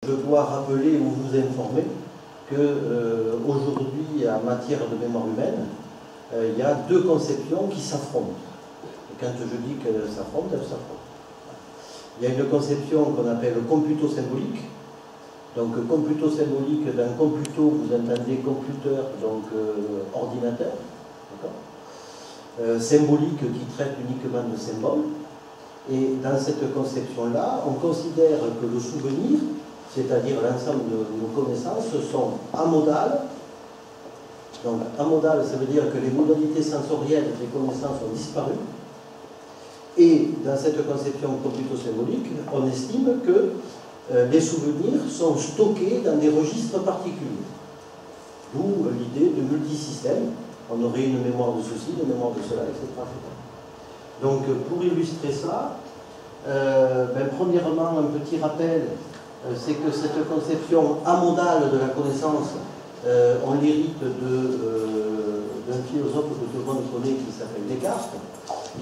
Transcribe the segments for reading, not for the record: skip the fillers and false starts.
Je dois rappeler ou vous informer qu'aujourd'hui, en matière de mémoire humaine, il y a deux conceptions qui s'affrontent. Et quand je dis qu'elles s'affrontent, elles s'affrontent. Il y a une conception qu'on appelle computo-symbolique. Donc, computo-symbolique, dans computo, vous entendez computer, donc ordinateur. Symbolique qui traite uniquement de symboles. Et dans cette conception-là, on considère que le souvenir, c'est-à-dire l'ensemble de nos connaissances, sont amodales. Donc, amodales, ça veut dire que les modalités sensorielles des connaissances ont disparu. Et dans cette conception computo-symbolique, on estime que les souvenirs sont stockés dans des registres particuliers. D'où l'idée de multisystème. On aurait une mémoire de ceci, une mémoire de cela, etc. Donc, pour illustrer ça, premièrement, un petit rappel, c'est que cette conception amodale de la connaissance, on l'hérite d'un philosophe que tout le monde connaît qui s'appelle Descartes,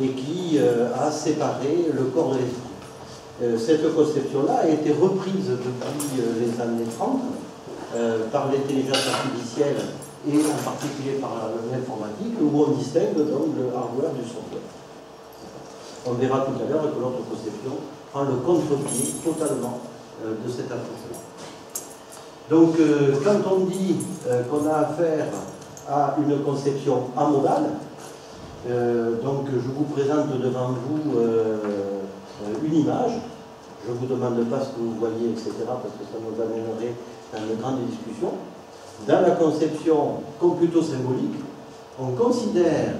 et qui a séparé le corps de l'esprit. Cette conception-là a été reprise depuis les années 30 par l'intelligence artificielle et en particulier par l'informatique, où on distingue donc le hardware du software. On verra tout à l'heure que l'autre conception prend le contre-pied totalement de cette approche-là. Donc, quand on dit qu'on a affaire à une conception amodale, donc je vous présente devant vous une image. Je ne vous demande pas ce que vous voyez, etc., parce que ça nous amènerait à une grande discussion. Dans la conception computo-symbolique, on considère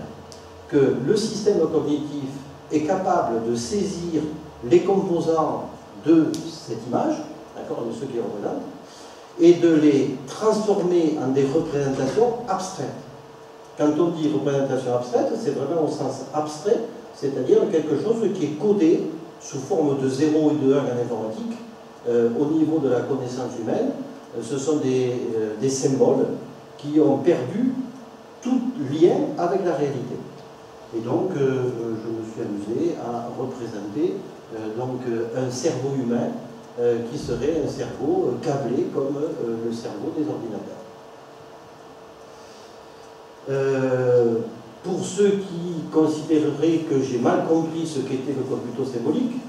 que le système cognitif est capable de saisir les composants de cette image, d'accord, de ceux qui représentent, et de les transformer en des représentations abstraites. Quand on dit représentation abstraite, c'est vraiment au sens abstrait, c'est-à-dire quelque chose qui est codé sous forme de 0 et de 1 en informatique, au niveau de la connaissance humaine. Ce sont des symboles qui ont perdu tout lien avec la réalité. Et donc, je me suis amusé à représenter un cerveau humain qui serait un cerveau câblé comme le cerveau des ordinateurs. Pour ceux qui considéreraient que j'ai mal compris ce qu'était le computo-symbolique,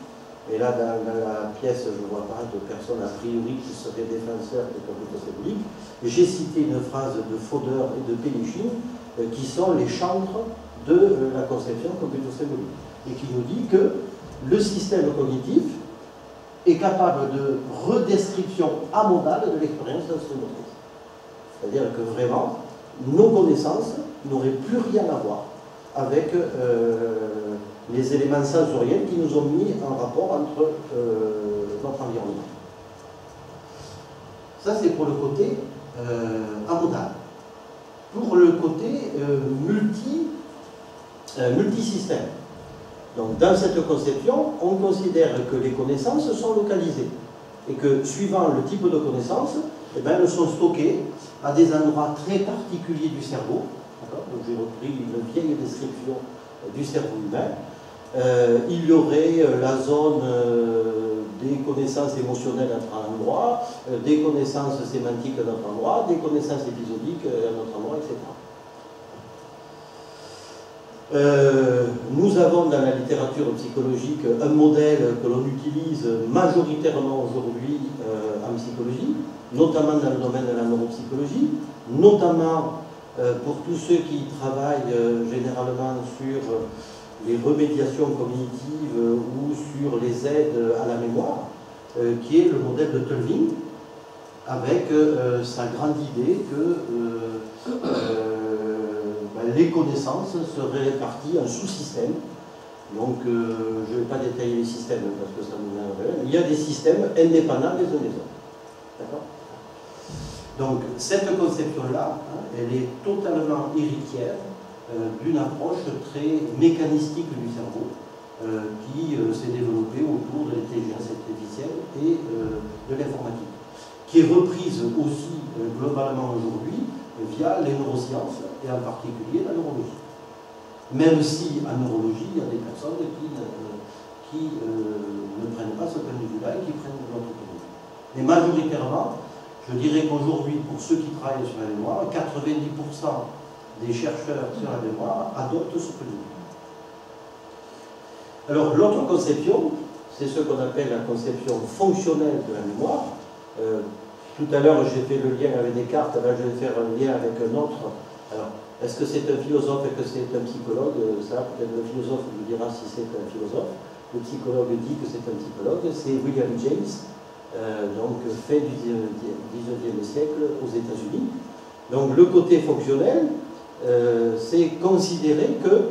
et là, dans la pièce, je ne vois pas de personnes a priori qui seraient défenseurs des computo-symboliques, j'ai cité une phrase de Fodor et de Pénichine qui sont les chantres de la conception computo-symbolique, et qui nous dit que le système cognitif est capable de redescription amodale de l'expérience sensomotrice. C'est-à-dire que vraiment, nos connaissances n'auraient plus rien à voir avec les éléments sensoriels qui nous ont mis en rapport entre notre environnement. Ça, c'est pour le côté amodal. Pour le côté multisystème. Donc, dans cette conception, on considère que les connaissances sont localisées et que, suivant le type de connaissances, elles sont stockées à des endroits très particuliers du cerveau. Donc, j'ai repris une vieille description du cerveau humain. Il y aurait la zone des connaissances émotionnelles à un endroit, des connaissances sémantiques à un autre endroit, des connaissances épisodiques à un autre endroit, etc. Nous avons dans la littérature psychologique un modèle que l'on utilise majoritairement aujourd'hui en psychologie, notamment dans le domaine de la neuropsychologie, notamment pour tous ceux qui travaillent généralement sur les remédiations cognitives ou sur les aides à la mémoire, qui est le modèle de Tulving, avec sa grande idée que les connaissances seraient réparties en sous-systèmes. Donc, je ne vais pas détailler les systèmes parce que ça nous énerverait. Il y a des systèmes indépendants les uns des autres. D'accord ? Donc, cette conception-là, elle est totalement héritière d'une approche très mécanistique du cerveau qui s'est développée autour de l'intelligence artificielle et de l'informatique, qui est reprise aussi globalement aujourd'hui via les neurosciences et en particulier la neurologie. Même si en neurologie, il y a des personnes qui ne prennent pas ce point de vue-là et qui prennent de l'autre point de vue. Mais majoritairement, je dirais qu'aujourd'hui, pour ceux qui travaillent sur la mémoire, 90% des chercheurs sur la mémoire adoptent ce que nous disons. Alors, l'autre conception, c'est ce qu'on appelle la conception fonctionnelle de la mémoire. Tout à l'heure, j'ai fait le lien avec Descartes, là je vais faire un lien avec un autre. Alors, est-ce que c'est un philosophe et que c'est un psychologue? Ça, peut-être le philosophe vous dira si c'est un philosophe. Le psychologue dit que c'est un psychologue. C'est William James, donc fait du 19e siècle aux États-Unis. Donc, le côté fonctionnel, c'est considérer que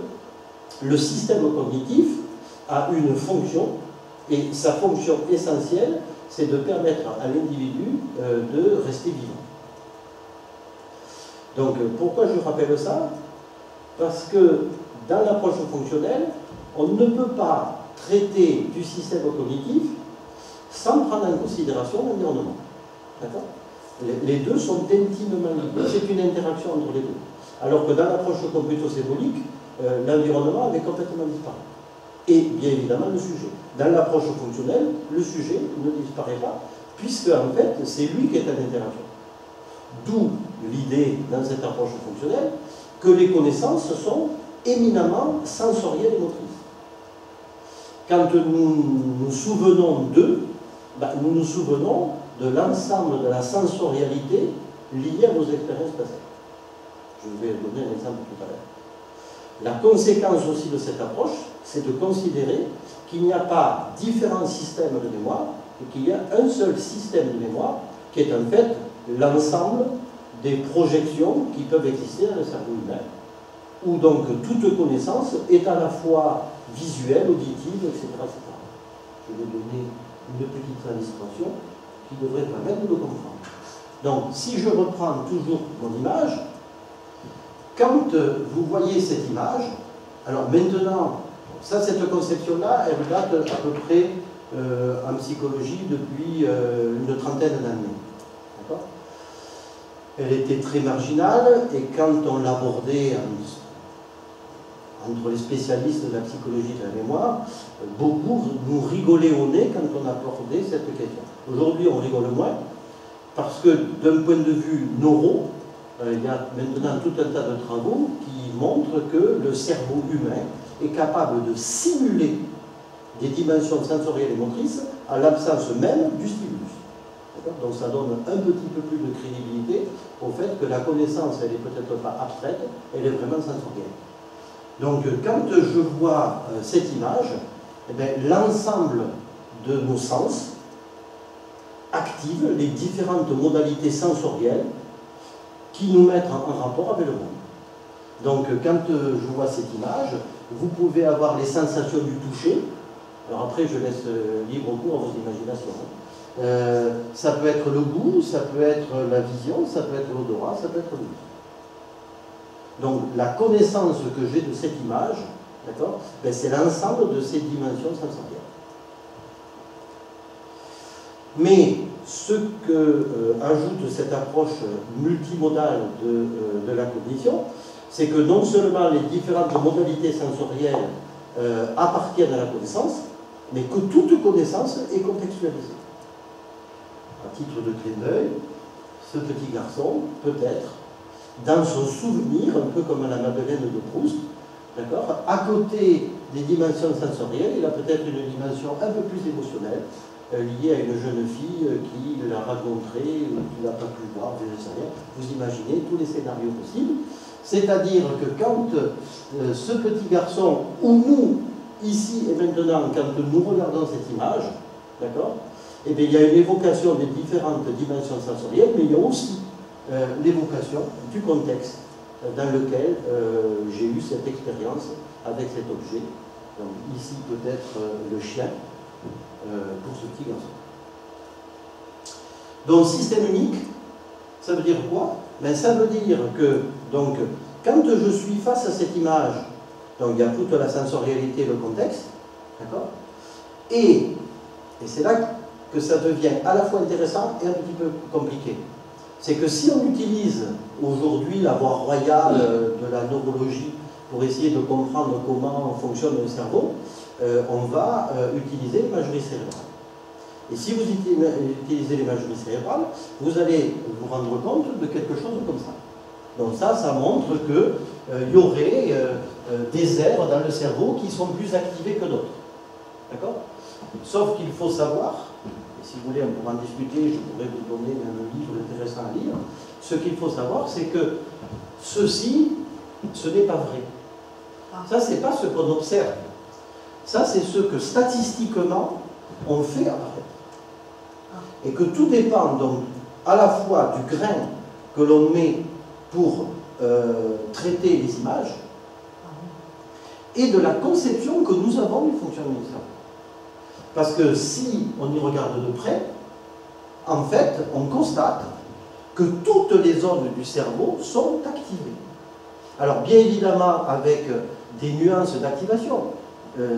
le système cognitif a une fonction, et sa fonction essentielle, c'est de permettre à l'individu de rester vivant. Donc, pourquoi je rappelle ça? Parce que dans l'approche fonctionnelle, on ne peut pas traiter du système cognitif sans prendre en considération l'environnement. D'accord? Les deux sont intimement liés. C'est une interaction entre les deux. Alors que dans l'approche computo-symbolique, l'environnement avait complètement disparu. Et bien évidemment le sujet. Dans l'approche fonctionnelle, le sujet ne disparaît pas, puisque en fait, c'est lui qui est en interaction. D'où l'idée, dans cette approche fonctionnelle, que les connaissances sont éminemment sensorielles et motrices. Quand nous nous souvenons d'eux, nous nous souvenons de l'ensemble de la sensorialité liée à nos expériences passées. Je vais donner un exemple tout à l'heure. La conséquence aussi de cette approche, c'est de considérer qu'il n'y a pas différents systèmes de mémoire, et qu'il y a un seul système de mémoire qui est en fait l'ensemble des projections qui peuvent exister dans le cerveau humain, où donc toute connaissance est à la fois visuelle, auditive, etc. etc. Je vais donner une petite illustration qui devrait permettre de le comprendre. Donc, si je reprends toujours mon image, quand vous voyez cette image, alors maintenant, ça, cette conception-là, elle date à peu près en psychologie depuis une trentaine d'années. D'accord ? Elle était très marginale, et quand on l'abordait entre les spécialistes de la psychologie de la mémoire, beaucoup nous rigolaient au nez quand on abordait cette question. Aujourd'hui, on rigole moins, parce que d'un point de vue neuro, il y a maintenant tout un tas de travaux qui montrent que le cerveau humain est capable de simuler des dimensions sensorielles et motrices à l'absence même du stimulus. Donc ça donne un petit peu plus de crédibilité au fait que la connaissance, elle n'est peut-être pas abstraite, elle est vraiment sensorielle. Donc quand je vois cette image, l'ensemble de nos sens active les différentes modalités sensorielles qui nous mettent en rapport avec le monde. Donc quand je vois cette image, vous pouvez avoir les sensations du toucher. Alors après, je laisse libre cours à vos imaginations. Ça peut être le goût, ça peut être la vision, ça peut être l'odorat, ça peut être le goût. Donc la connaissance que j'ai de cette image, d'accord, c'est l'ensemble de ces dimensions sensorielles. Mais ce que ajoute cette approche multimodale de la cognition, c'est que non seulement les différentes modalités sensorielles appartiennent à la connaissance, mais que toute connaissance est contextualisée. À titre de clin d'œil, ce petit garçon, peut-être, dans son souvenir, un peu comme à la Madeleine de Proust, d'accord, à côté des dimensions sensorielles, il a peut-être une dimension un peu plus émotionnelle, liée à une jeune fille qui l'a rencontrée ou qui n'a pas pu voir, je ne sais rien. Vous imaginez tous les scénarios possibles. C'est-à-dire que quand ce petit garçon, ou nous, ici et maintenant, quand nous regardons cette image, d'accord, eh bien, il y a une évocation des différentes dimensions sensorielles, mais il y a aussi l'évocation du contexte dans lequel j'ai eu cette expérience avec cet objet. Donc ici peut-être le chien pour ce petit garçon. Donc système unique, ça veut dire quoi? Ça veut dire que donc, quand je suis face à cette image, donc il y a toute la sensorialité, le contexte, d'accord, et c'est là que ça devient à la fois intéressant et un petit peu compliqué. C'est que si on utilise aujourd'hui la voie royale de la neurologie pour essayer de comprendre comment fonctionne le cerveau, on va utiliser l'imagerie cérébrale. Et si vous utilisez l'imagerie cérébrale, vous allez vous rendre compte de quelque chose comme ça. Donc ça montre qu'il y aurait des aires dans le cerveau qui sont plus activées que d'autres. D'accord? Sauf qu'il faut savoir, et si vous voulez on pourra en discuter, je pourrais vous donner un livre intéressant à lire, ce qu'il faut savoir c'est que ceci, ce n'est pas vrai. Ça c'est pas ce qu'on observe. Ça c'est ce que statistiquement on fait apparaître. Et que tout dépend donc à la fois du grain que l'on met pour traiter les images et de la conception que nous avons du fonctionnement du cerveau. Parce que si on y regarde de près, en fait, on constate que toutes les zones du cerveau sont activées. Alors bien évidemment avec des nuances d'activation.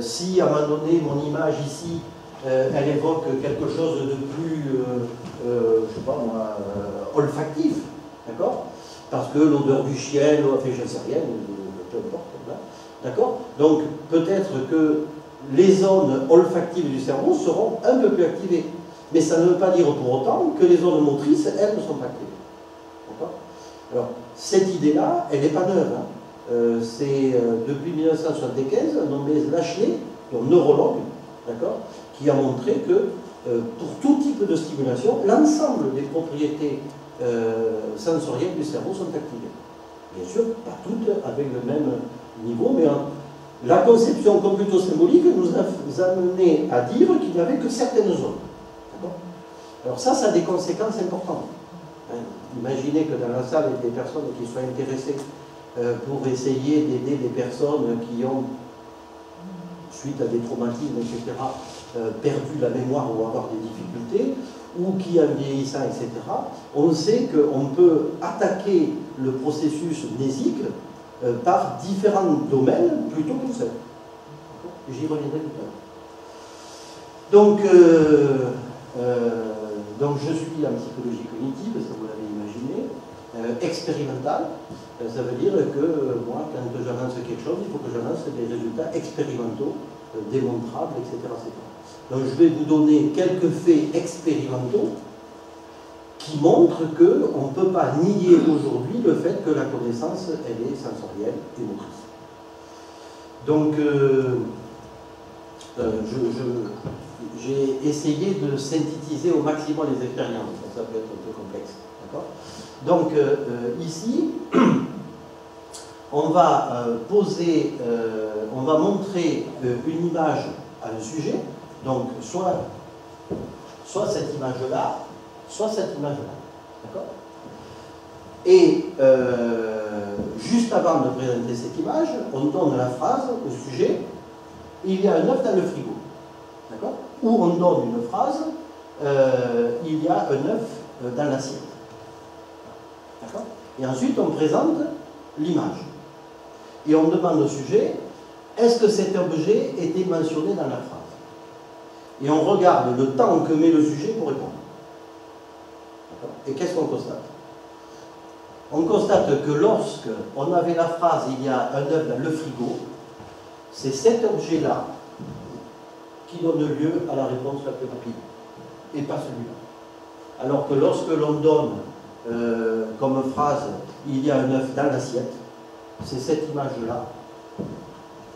Si à un moment donné mon image ici elle évoque quelque chose de plus, je sais pas moi, olfactif, d'accord? Parce que l'odeur du chien, enfin je ne sais rien, peu importe, d'accord? Donc peut-être que les zones olfactives du cerveau seront un peu plus activées. Mais ça ne veut pas dire pour autant que les zones motrices, elles, ne sont pas activées. D'accord? Alors, cette idée-là, elle n'est pas neuve. Hein. C'est depuis 1975, un nommé Lashley, un neurologue, d'accord, qui a montré que pour tout type de stimulation, l'ensemble des propriétés sensorielles du cerveau sont activées. Bien sûr, pas toutes avec le même niveau, mais la conception computo-symbolique nous a amené à dire qu'il n'y avait que certaines zones. Alors ça a des conséquences importantes. Imaginez que dans la salle, il y ait des personnes qui soient intéressées pour essayer d'aider des personnes qui ont, suite à des traumatismes, etc., perdu la mémoire ou avoir des difficultés, ou qui, en vieillissant, etc., on sait qu'on peut attaquer le processus mnésique par différents domaines plutôt qu'un seul. J'y reviendrai tout à l'heure. Donc je suis en psychologie cognitive, ça vous l'avez imaginé, expérimentale. Ça veut dire que moi, quand j'avance quelque chose, il faut que j'avance des résultats expérimentaux, démontrables, etc., etc. Donc je vais vous donner quelques faits expérimentaux qui montrent qu'on ne peut pas nier aujourd'hui le fait que la connaissance, elle est sensorielle et motrice. Donc, j'ai essayé de synthétiser au maximum les expériences, ça peut être un peu complexe. Donc, ici, on va on va montrer une image à un sujet, donc soit cette image-là, soit cette image-là. D'accord? Et juste avant de présenter cette image, on donne la phrase au sujet, il y a un œuf dans le frigo. D'accord? Ou on donne une phrase, il y a un œuf dans l'assiette. D'accord? Et ensuite, on présente l'image. Et on demande au sujet, est-ce que cet objet était mentionné dans la phrase? Et on regarde le temps que met le sujet pour répondre. Et qu'est-ce qu'on constate? On constate que lorsque on avait la phrase « il y a un œuf dans le frigo », c'est cet objet-là qui donne lieu à la réponse la plus rapide, et pas celui-là. Alors que lorsque l'on donne comme phrase « il y a un œuf dans l'assiette », c'est cette image-là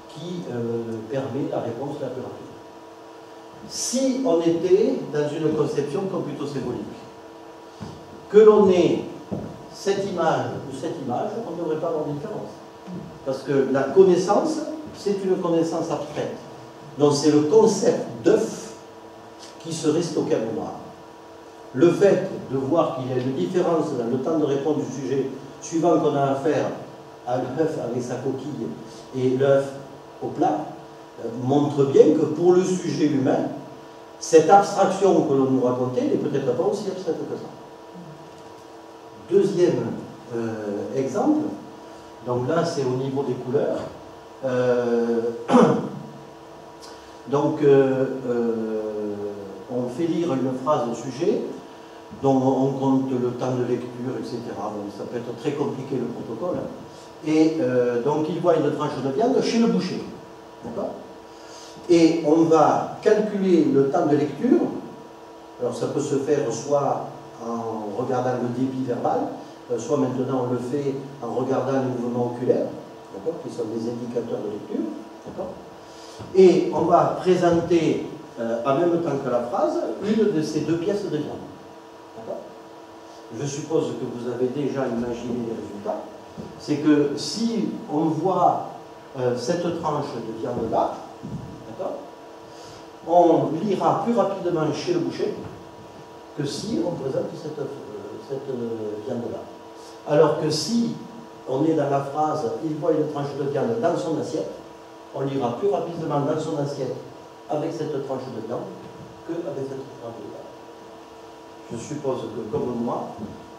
qui permet la réponse la plus rapide. Si on était dans une conception computo-symbolique, que l'on ait cette image ou cette image, on ne devrait pas avoir de différence. Parce que la connaissance, c'est une connaissance abstraite. Donc c'est le concept d'œuf qui serait stocké à mémoire. Le fait de voir qu'il y a une différence dans le temps de réponse du sujet, suivant qu'on a affaire à l'œuf avec sa coquille et l'œuf au plat, montre bien que pour le sujet humain, cette abstraction que l'on nous racontait n'est peut-être pas aussi abstraite que ça. Deuxième exemple, donc là c'est au niveau des couleurs. On fait lire une phrase au sujet, dont on compte le temps de lecture, etc. Donc ça peut être très compliqué le protocole. Et donc il voit une tranche de viande chez le boucher. D'accord? Et on va calculer le temps de lecture Alors ça peut se faire soit en regardant le débit verbal, soit maintenant on le fait en regardant les mouvements oculaires, qui sont des indicateurs de lecture. Et on va présenter en même temps que la phrase une de ces deux pièces de viande. Je suppose que vous avez déjà imaginé les résultats. C'est que si on voit cette tranche de viande-là, on lira plus rapidement chez le boucher que si on présente cette viande-là. Alors que si on est dans la phrase « il voit une tranche de viande dans son assiette », on lira plus rapidement dans son assiette avec cette tranche de viande qu'avec cette tranche de viande. Je suppose que, comme moi,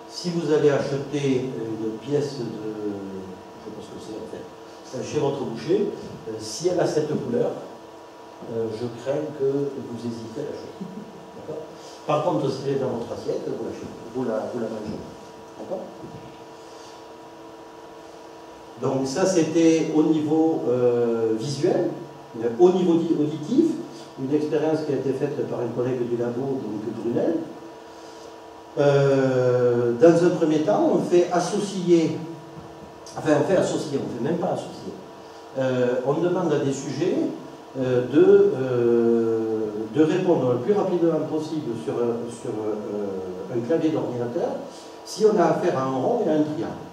si vous allez acheter une pièce de... je ne sais pas ce que c'est en fait, chez votre boucher, si elle a cette couleur, je crains que vous hésitez à l'acheter. Par contre, si elle est dans votre assiette, vous la mangez. D'accord ? Donc ça, c'était au niveau visuel. Au niveau auditif, une expérience qui a été faite par un collègue du labo, donc Brunel. Dans un premier temps, on fait associer, on ne fait même pas associer. On demande à des sujets de répondre le plus rapidement possible sur un clavier d'ordinateur si on a affaire à un rond et à un triangle.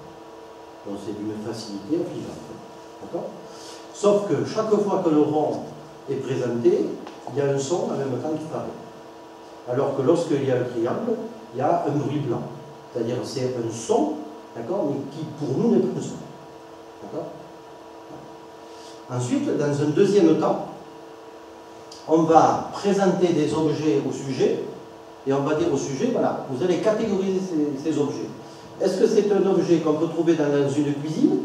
Donc c'est d'une facilité affligeante. Sauf que chaque fois que le rond est présenté, il y a un son en même temps qui paraît. Alors que lorsqu'il y a un triangle, il y a un bruit blanc. C'est-à-dire c'est un son, d'accord, mais qui pour nous n'est pas un son. D'accord ? Ensuite, dans un deuxième temps, on va présenter des objets au sujet et on va dire au sujet, voilà, vous allez catégoriser ces objets. Est-ce que c'est un objet qu'on peut trouver dans une cuisine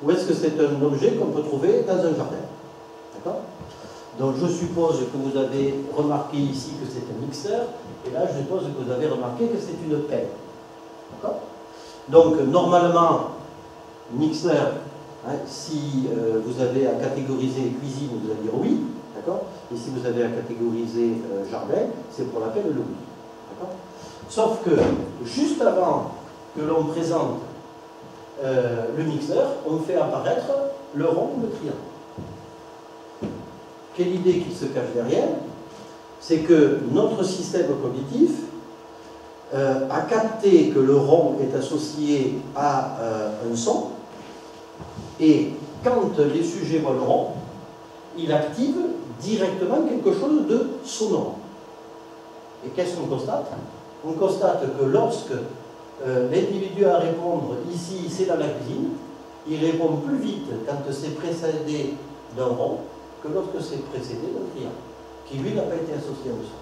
ou est-ce que c'est un objet qu'on peut trouver dans un jardin? D'accord? Donc je suppose que vous avez remarqué ici que c'est un mixeur et là je suppose que vous avez remarqué que c'est une pelle. D'accord? Donc normalement, mixeur, hein, si vous avez à catégoriser cuisine, vous allez dire oui. D'accord? Et si vous avez à catégoriser jardin, c'est pour la pelle le oui. D'accord? Sauf que juste avant que l'on présente le mixeur, on fait apparaître le rond ou le triangle. Quelle idée qui se cache derrière? C'est que notre système cognitif a capté que le rond est associé à un son, et quand les sujets voient le rond, il active directement quelque chose de sonore. Et qu'est-ce qu'on constate? On constate que lorsque l'individu à répondre ici, c'est dans la cuisine, il répond plus vite quand c'est précédé d'un rond que lorsque c'est précédé d'un triangle, qui lui n'a pas été associé au son.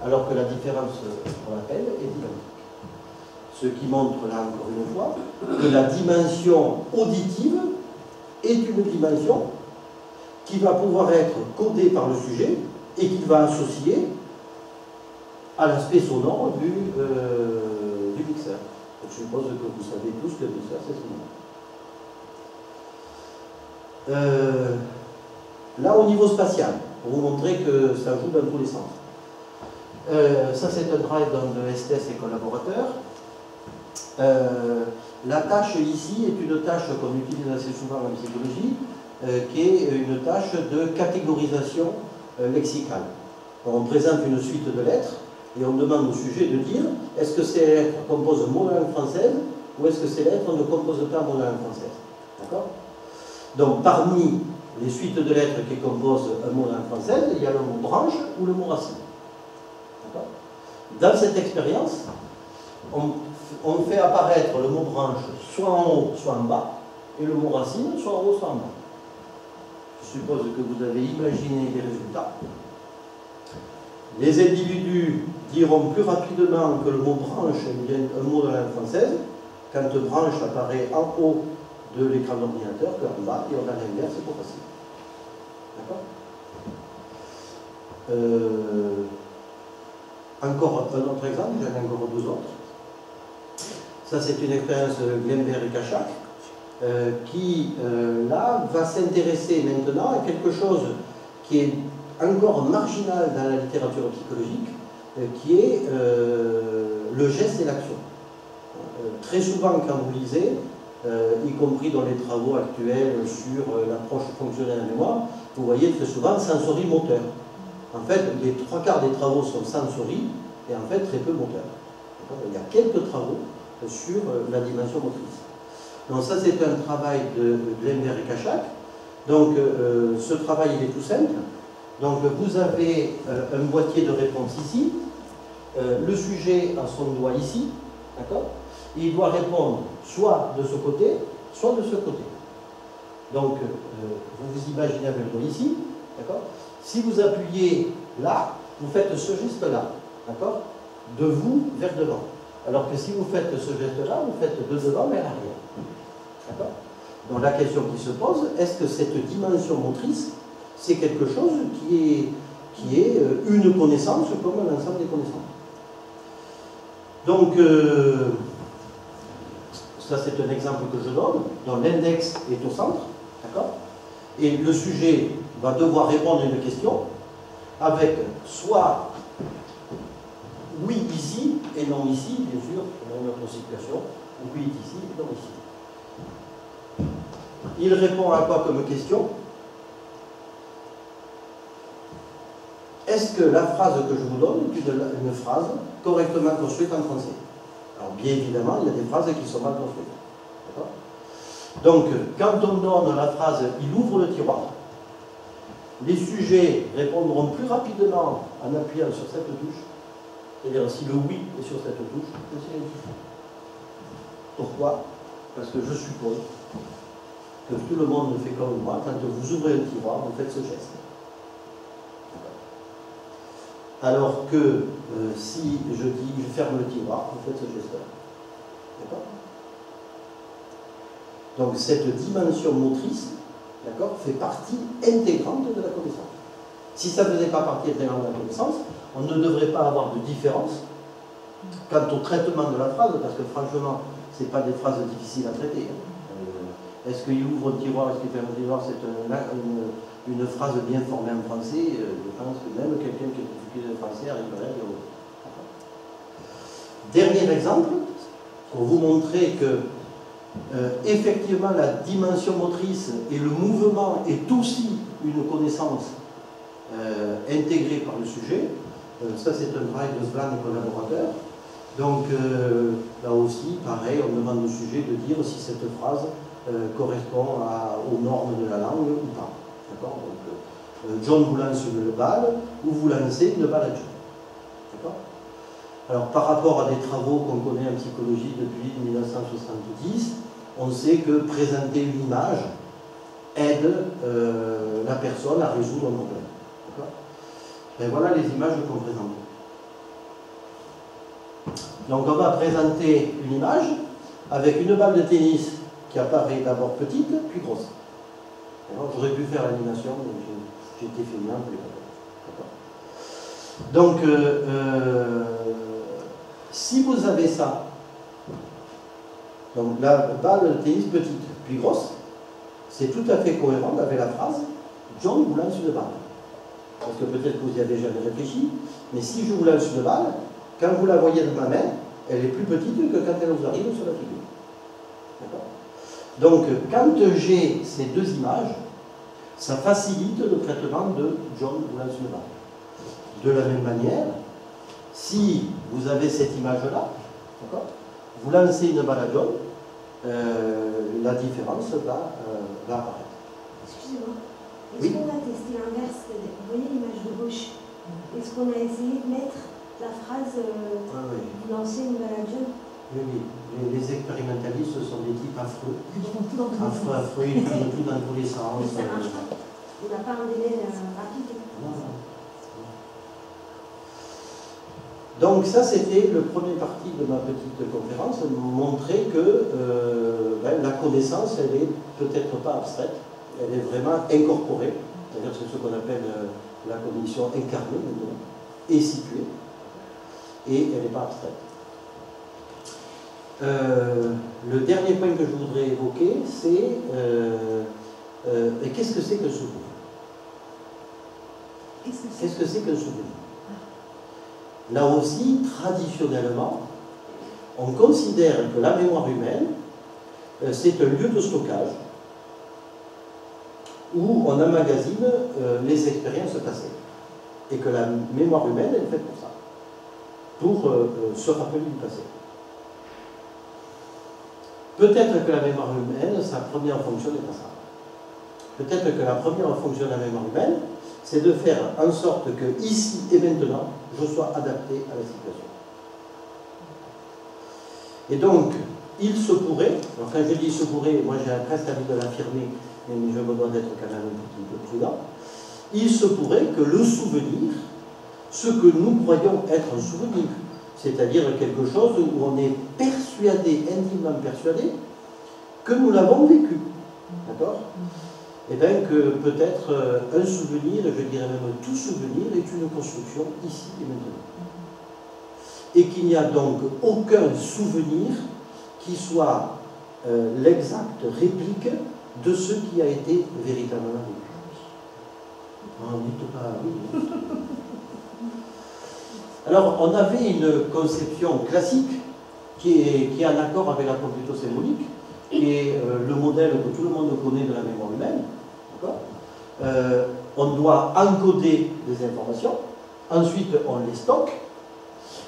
Alors que la différence qu'on appelle est identique. Ce qui montre là encore une fois que la dimension auditive est une dimension qui va pouvoir être codée par le sujet et qu'il va associer à l'aspect sonore du mixeur. Donc, je suppose que vous savez tous que le mixeur c'est sonore. Là au niveau spatial, pour vous montrer que ça joue dans tous les sens. Ça c'est un travail de STS et collaborateurs. La tâche ici est une tâche qu'on utilise assez souvent en psychologie, qui est une tâche de catégorisation lexicale. On présente une suite de lettres et on demande au sujet de dire est-ce que ces lettres composent un mot de langue française ou est-ce que ces lettres ne composent pas un mot de langue française. D'accord? Donc parmi les suites de lettres qui composent un mot de langue française, il y a le mot branche ou le mot racine. D'accord? Dans cette expérience, on fait apparaître le mot branche soit en haut, soit en bas, et le mot racine soit en haut, soit en bas. Je suppose que vous avez imaginé les résultats. Les individus diront plus rapidement que le mot branche est un mot de la langue française quand branche apparaît en haut de l'écran d'ordinateur qu'en bas, et on a l'inverse, c'est pas facile. D'accord? Encore un autre exemple, j'en ai encore deux autres. Ça, c'est une expérience de Glenberg et Kachak, qui, là, va s'intéresser maintenant à quelque chose qui est encore marginal dans la littérature psychologique, qui est le geste et l'action. Très souvent, quand vous lisez, y compris dans les travaux actuels sur l'approche fonctionnelle à la mémoire, vous voyez très souvent sensorimoteur. En fait, les 3/4 des travaux sont sensory et en fait très peu moteur. Il y a quelques travaux sur la dimension motrice. Donc ça, c'est un travail de Lemberg et Kachak. Donc ce travail, il est tout simple. Donc vous avez un boîtier de réponse ici. Le sujet a son doigt ici, d'accord? Il doit répondre soit de ce côté, soit de ce côté. Donc, vous vous imaginez avec le doigt ici, d'accord? Si vous appuyez là, vous faites ce geste-là, d'accord? De vous vers devant. Alors que si vous faites ce geste-là, vous faites de devant vers l'arrière. D'accord? Donc la question qui se pose, est-ce que cette dimension motrice, c'est quelque chose qui est une connaissance comme un ensemble des connaissances? Donc, ça c'est un exemple que je donne, dont l'index est au centre, d'accord? Et le sujet va devoir répondre à une question avec soit oui ici et non ici, bien sûr, dans notre situation, ou oui ici et non ici. Il répond à quoi comme question? Est-ce que la phrase que je vous donne est une phrase correctement construite en français? Alors bien évidemment, il y a des phrases qui sont mal construites. Donc, quand on donne la phrase « il ouvre le tiroir », les sujets répondront plus rapidement en appuyant sur cette touche. C'est-à-dire, si le « oui » est sur cette touche, c'est une touche. Pourquoi? Parce que je suppose que tout le monde fait comme moi. Quand vous ouvrez un tiroir, vous faites ce geste. Alors que si je dis « je ferme le tiroir », vous faites ce geste-là. D'accord? Donc cette dimension motrice, d'accord, fait partie intégrante de la connaissance. Si ça ne faisait pas partie intégrante de la connaissance, on ne devrait pas avoir de différence quant au traitement de la phrase, parce que franchement, ce n'est pas des phrases difficiles à traiter. Est-ce qu'il ouvre un tiroir, est-ce qu'il ferme un tiroir, c'est une phrase bien formée en français. Je pense que même quelqu'un qui est éduqué en français arriverait à dire oui. Dernier exemple, pour vous montrer que effectivement la dimension motrice et le mouvement est aussi une connaissance intégrée par le sujet. Ça c'est un travail de Svan et collaborateurs. Donc là aussi, pareil, on demande au sujet de dire si cette phrase correspond aux normes de la langue ou pas. D'accord? Donc, John vous lance une balle ou vous lancez une balle à John. D'accord? Alors par rapport à des travaux qu'on connaît en psychologie depuis 1970, on sait que présenter une image aide la personne à résoudre un problème. D'accord? Et voilà les images qu'on présente. Donc on va présenter une image avec une balle de tennis qui apparaît d'abord petite, puis grosse. J'aurais pu faire l'animation, mais j'ai été filmé un peu. Donc, si vous avez ça, donc la balle de tennis petite, puis grosse, c'est tout à fait cohérent avec la phrase « John vous lance une balle ». Parce que peut-être que vous y avez jamais réfléchi, mais si je vous lance une balle, quand vous la voyez dans ma main, elle est plus petite que quand elle vous arrive sur la figure. D'accord ? Donc, quand j'ai ces deux images, ça facilite le traitement de John vous lance une balle. De la même manière, si vous avez cette image-là, vous lancez une balle à John, la différence va apparaître. Excusez-moi, est-ce qu'on a testé l'inverse? Vous voyez l'image de gauche? Est-ce qu'on a essayé de mettre la phrase vous lancez une balle à John? Oui, oui. Les expérimentalistes sont des types affreux. Affreux, ils font tout dans tous les sens. Mais ça marche pas. On n'a pas un délai rapide. Non. Donc ça, c'était le premier partie de ma petite conférence, montrer que la connaissance, elle est peut-être pas abstraite, elle est vraiment incorporée, c'est-à-dire c'est ce qu'on appelle la cognition incarnée, et située, et elle n'est pas abstraite. Le dernier point que je voudrais évoquer, c'est qu'est-ce que c'est que le souvenir? Qu'est-ce que c'est que le souvenir? Là aussi, traditionnellement, on considère que la mémoire humaine, c'est un lieu de stockage où on emmagasine les expériences passées. Et que la mémoire humaine, elle est faite pour ça, pour se rappeler du passé. Peut-être que la mémoire humaine, sa première fonction n'est pas ça. Peut-être que la première fonction de la mémoire humaine, c'est de faire en sorte que, ici et maintenant, je sois adapté à la situation. Et donc, il se pourrait, alors quand je dis il se pourrait, moi j'ai presque envie de l'affirmer, mais je me dois d'être quand même un petit peu prudent, il se pourrait que le souvenir, ce que nous croyons être un souvenir, c'est-à-dire quelque chose où on est persuadé, intimement persuadé, que nous l'avons vécu. D'accord? Et bien que peut-être un souvenir, je dirais même tout souvenir, est une construction ici et maintenant. Et qu'il n'y a donc aucun souvenir qui soit l'exacte réplique de ce qui a été véritablement vécu. On ne dit pas oui. Alors, on avait une conception classique qui est en accord avec la computo-symbolique, qui est le modèle que tout le monde connaît de la mémoire humaine. On doit encoder des informations, ensuite on les stocke,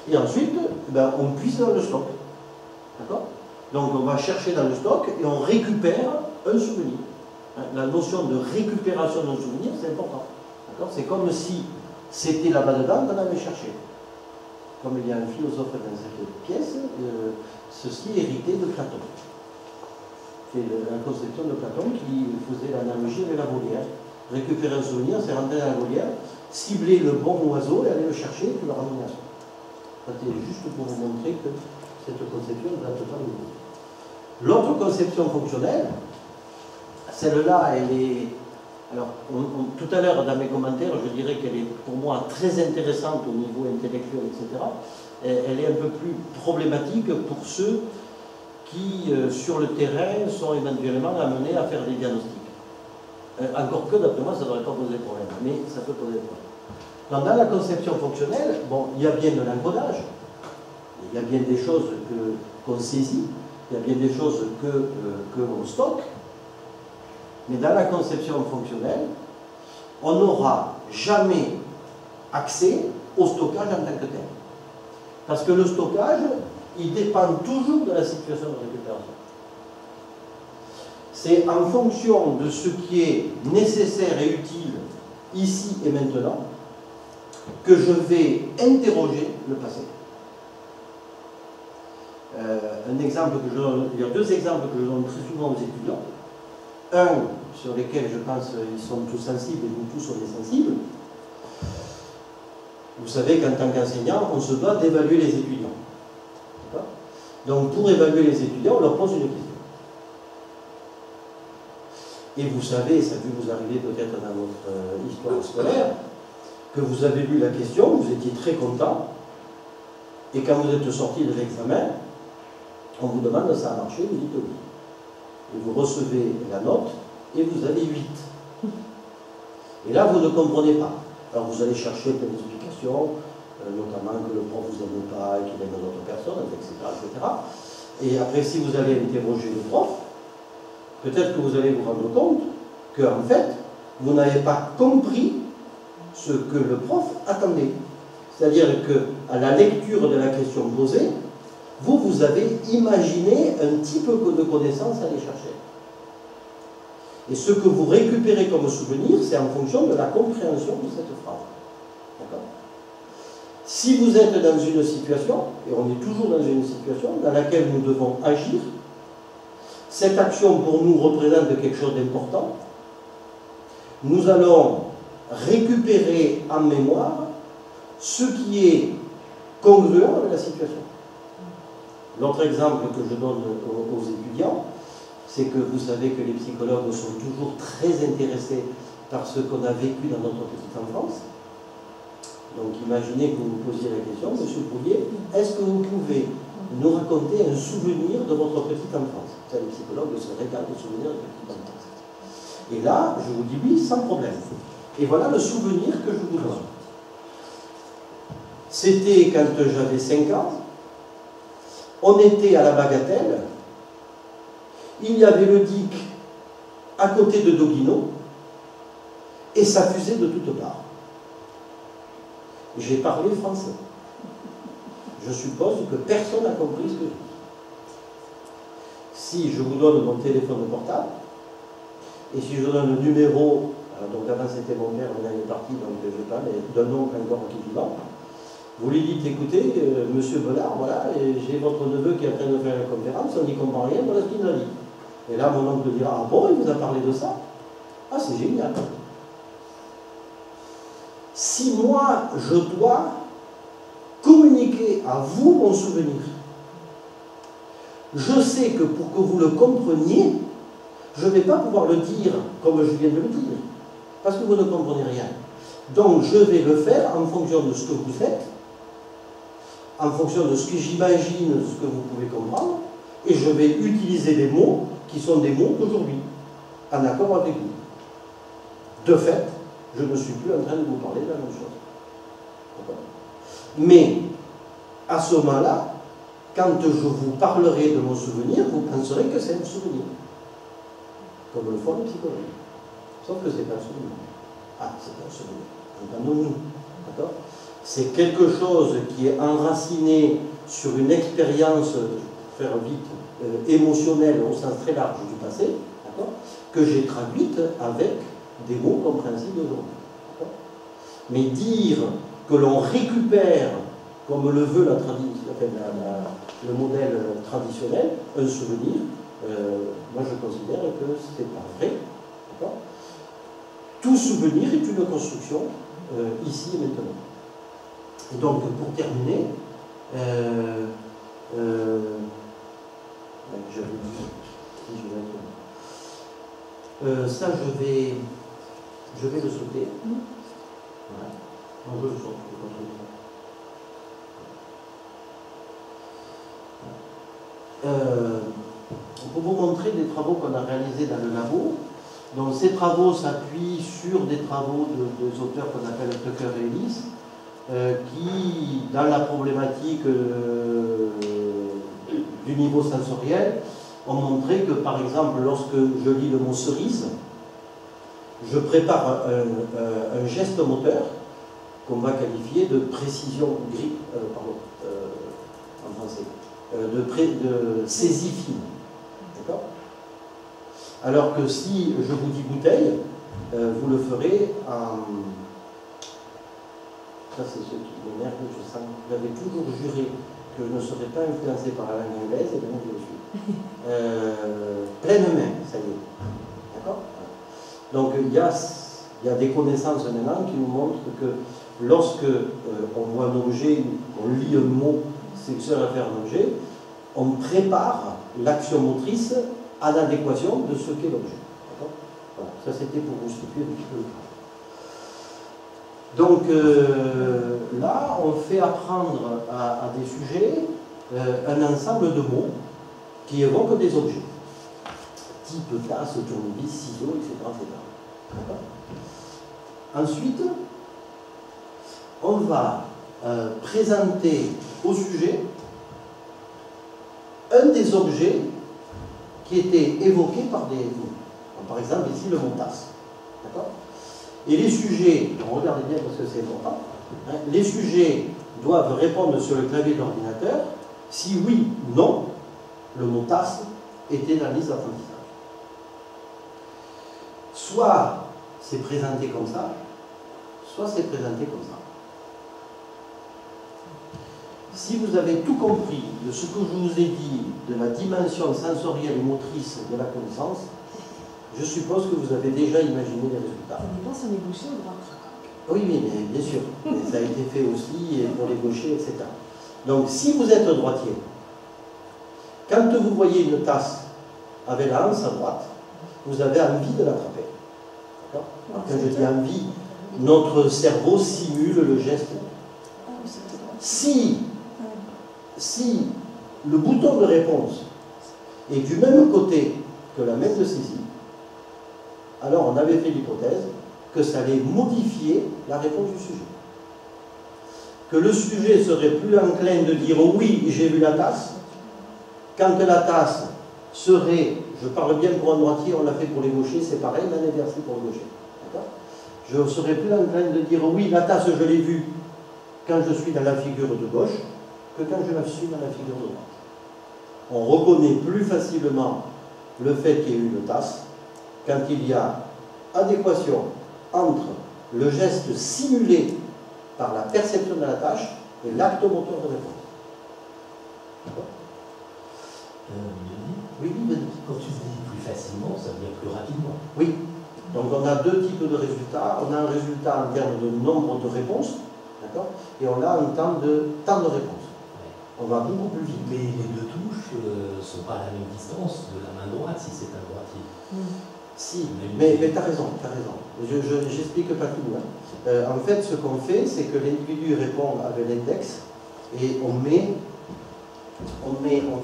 et ensuite on puise dans le stock. D'accord? Donc on va chercher dans le stock et on récupère un souvenir. La notion de récupération d'un souvenir, c'est important. C'est comme si c'était là-bas dedans qu'on avait cherché. Comme il y a un philosophe dans cette pièce, ceci est hérité de Platon. C'est la conception de Platon qui faisait l'analogie avec la volière. Récupérer un souvenir, c'est rentrer dans la volière, cibler le bon oiseau et aller le chercher et puis le ramener à soi. C'était juste pour vous montrer que cette conception date pas de nous. L'autre conception fonctionnelle, celle-là, elle est... Alors, tout à l'heure, dans mes commentaires, je dirais qu'elle est pour moi très intéressante au niveau intellectuel, etc. Elle est un peu plus problématique pour ceux qui, sur le terrain, sont éventuellement amenés à faire des diagnostics. Encore que, d'après moi, ça ne devrait pas poser problème, mais ça peut poser problème. Donc, dans la conception fonctionnelle, bon, il y a bien de l'encodage, il y a bien des choses qu'on saisit, il y a bien des choses que l'on stocke, mais dans la conception fonctionnelle, on n'aura jamais accès au stockage en tant que tel. Parce que le stockage, il dépend toujours de la situation de récupération. C'est en fonction de ce qui est nécessaire et utile ici et maintenant que je vais interroger le passé. Un exemple que je donne, il y a deux exemples que je donne très souvent aux étudiants. Un, sur lesquels je pense qu'ils sont tous sensibles et nous tous on est sensibles. Vous savez qu'en tant qu'enseignant, on se doit d'évaluer les étudiants. Donc pour évaluer les étudiants, on leur pose une question. Et vous savez, ça a dû vous arriver peut-être dans votre histoire scolaire, que vous avez lu la question, vous étiez très content, et quand vous êtes sorti de l'examen, on vous demande ça a marché, vous dites oui. Et vous recevez la note, et vous avez 8. Et là, vous ne comprenez pas. Alors vous allez chercher plein d'explications, notamment que le prof vous aime pas, et qu'il aime d'autres personnes, etc., etc. Et après, si vous allez interroger le prof, peut-être que vous allez vous rendre compte qu'en fait, vous n'avez pas compris ce que le prof attendait. C'est-à-dire qu'à la lecture de la question posée, vous avez imaginé un type de connaissance à aller chercher. Et ce que vous récupérez comme souvenir, c'est en fonction de la compréhension de cette phrase. D'accord ? Si vous êtes dans une situation, et on est toujours dans une situation dans laquelle nous devons agir, cette action pour nous représente quelque chose d'important, nous allons récupérer en mémoire ce qui est congruent avec la situation. L'autre exemple que je donne aux étudiants, c'est que vous savez que les psychologues sont toujours très intéressés par ce qu'on a vécu dans notre petite enfance. Donc imaginez que vous vous posiez la question, Monsieur Brouillet, est-ce que vous pouvez nous raconter un souvenir de votre petite enfance? Les psychologues se régalent de souvenirs de petite enfance. Et là, je vous dis oui, sans problème. Et voilà le souvenir que je vous donne. C'était quand j'avais 5 ans, on était à la Bagatelle, il y avait le DIC à côté de Doguino, et ça fusait de toutes parts. J'ai parlé français. Je suppose que personne n'a compris ce que je dis. Si je vous donne mon téléphone portable, et si je donne le numéro, donc avant c'était mon père, maintenant il est parti, donc je ne sais pas, mais d'un oncle encore qui est vivant, vous lui dites, écoutez, monsieur Bellard, voilà, j'ai votre neveu qui est en train de faire une conférence, on n'y comprend rien, voilà ce qu'il nous a dit. Et là, mon oncle dira, ah bon, il vous a parlé de ça? Ah, c'est génial. Si moi, je dois communiquer à vous mon souvenir, je sais que pour que vous le compreniez, je ne vais pas pouvoir le dire comme je viens de le dire, parce que vous ne comprenez rien. Donc, je vais le faire en fonction de ce que vous faites, en fonction de ce que j'imagine, de ce que vous pouvez comprendre, et je vais utiliser des mots qui sont des mots d'aujourd'hui, en accord avec vous. De fait, je ne suis plus en train de vous parler de la même chose. Mais, à ce moment-là, quand je vous parlerai de mon souvenir, vous penserez que c'est un souvenir. Comme le font les psychologues. Sauf que ce n'est pas un souvenir. Ah, c'est un souvenir. Entendons-nous. D'accord ? C'est quelque chose qui est enraciné sur une expérience, pour faire vite, émotionnelle au sens très large du passé, que j'ai traduite avec des mots compréhensibles aujourd'hui. Mais dire que l'on récupère, comme le veut la tradition, le modèle traditionnel, un souvenir, moi je considère que ce n'est pas vrai. Tout souvenir est une construction ici et maintenant. Et donc, pour terminer, je vais dire, ça je vais le sauter. Voilà. On veut le sauter. Pour vous montrer des travaux qu'on a réalisés dans le labo. Donc ces travaux s'appuient sur des travaux des auteurs qu'on appelle Tucker et Ellis, qui, dans la problématique du niveau sensoriel, ont montré que, par exemple, lorsque je lis le mot cerise, je prépare un geste moteur qu'on va qualifier de précision en français, de saisie fine. D'accord ? Alors que si je vous dis bouteille, vous le ferez en... Ça, c'est ce qui m'énerve, je sens. J'avais toujours juré que je ne serais pas influencé par la langue anglaise, et donc je le suis. Pleine main, ça y est. D'accord ? Donc il y a des connaissances maintenant qui nous montrent que lorsque on voit un objet, on lit un mot sexuel à faire un objet, on prépare l'action motrice à l'adéquation de ce qu'est l'objet. Voilà. Ça c'était pour vous situer un petit peu le cas. Donc là, on fait apprendre à des sujets un ensemble de mots qui évoquent des objets. Type tasse, tournevis, ciseaux, etc. Ensuite, on va présenter au sujet un des objets qui était évoqué par des mots. Par exemple, ici, le mot tasse. D'accord ? Et les sujets, regardez bien parce que c'est important, hein, les sujets doivent répondre sur le clavier de l'ordinateur si oui ou non le mot tasse était dans la liste d'apprentissage. Soit c'est présenté comme ça, soit c'est présenté comme ça. Si vous avez tout compris de ce que je vous ai dit de la dimension sensorielle et motrice de la connaissance, je suppose que vous avez déjà imaginé les résultats. Ça dépend si on est gaucher ou droit. Oui, mais bien sûr. Mais ça a été fait aussi pour les gauchers, etc. Donc, si vous êtes droitier, quand vous voyez une tasse avec la hanse à droite, vous avez envie de l'attraper. D'accord ? Quand je dis envie, notre cerveau simule le geste. Si le bouton de réponse est du même côté que la main de saisie, alors on avait fait l'hypothèse que ça allait modifier la réponse du sujet. que le sujet serait plus enclin de dire oui, j'ai vu la tasse, quand la tasse serait, je parle bien pour un droitier, on l'a fait pour les gauchers, c'est pareil, l'un est versé pour le gaucher. Je serais plus enclin de dire oui, la tasse, je l'ai vue quand je suis dans la figure de gauche que quand je la suis dans la figure de droite. On reconnaît plus facilement le fait qu'il y ait eu une tasse quand il y a adéquation entre le geste simulé par la perception de la tâche et l'acte moteur de réponse. Oui, quand tu dis plus facilement, ça veut dire plus rapidement. Oui. Donc on a deux types de résultats. On a un résultat en termes de nombre de réponses, d'accord, et on a un temps de réponse. Ouais. On va beaucoup plus vite. Mais les deux touches ne sont pas à la même distance de la main droite si c'est un droitier. Si, mais tu as raison, tu as raison. Je n'explique pas tout. Hein. En fait, ce qu'on fait, c'est que l'individu répond avec l'index et on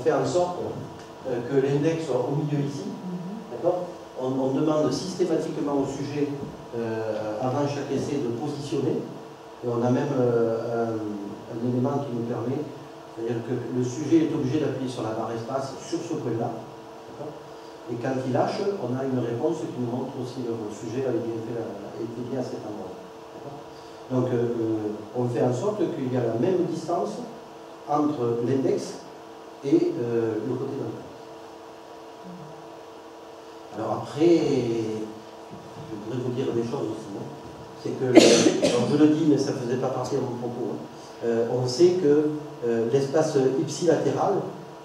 fait en sorte que l'index soit au milieu ici. D'accord ? On demande systématiquement au sujet, avant chaque essai, de positionner. Et on a même un élément qui nous permet, c'est-à-dire que le sujet est obligé d'appuyer sur la barre espace sur ce point-là. Et quand il lâche, on a une réponse qui nous montre aussi le sujet a été bien à cet endroit. Donc on fait en sorte qu'il y a la même distance entre l'index et le côté de la. Alors après, je voudrais vous dire des choses aussi. Hein. C'est que, alors je le dis, mais ça ne faisait pas partie de mon propos, hein. On sait que l'espace ipsilatéral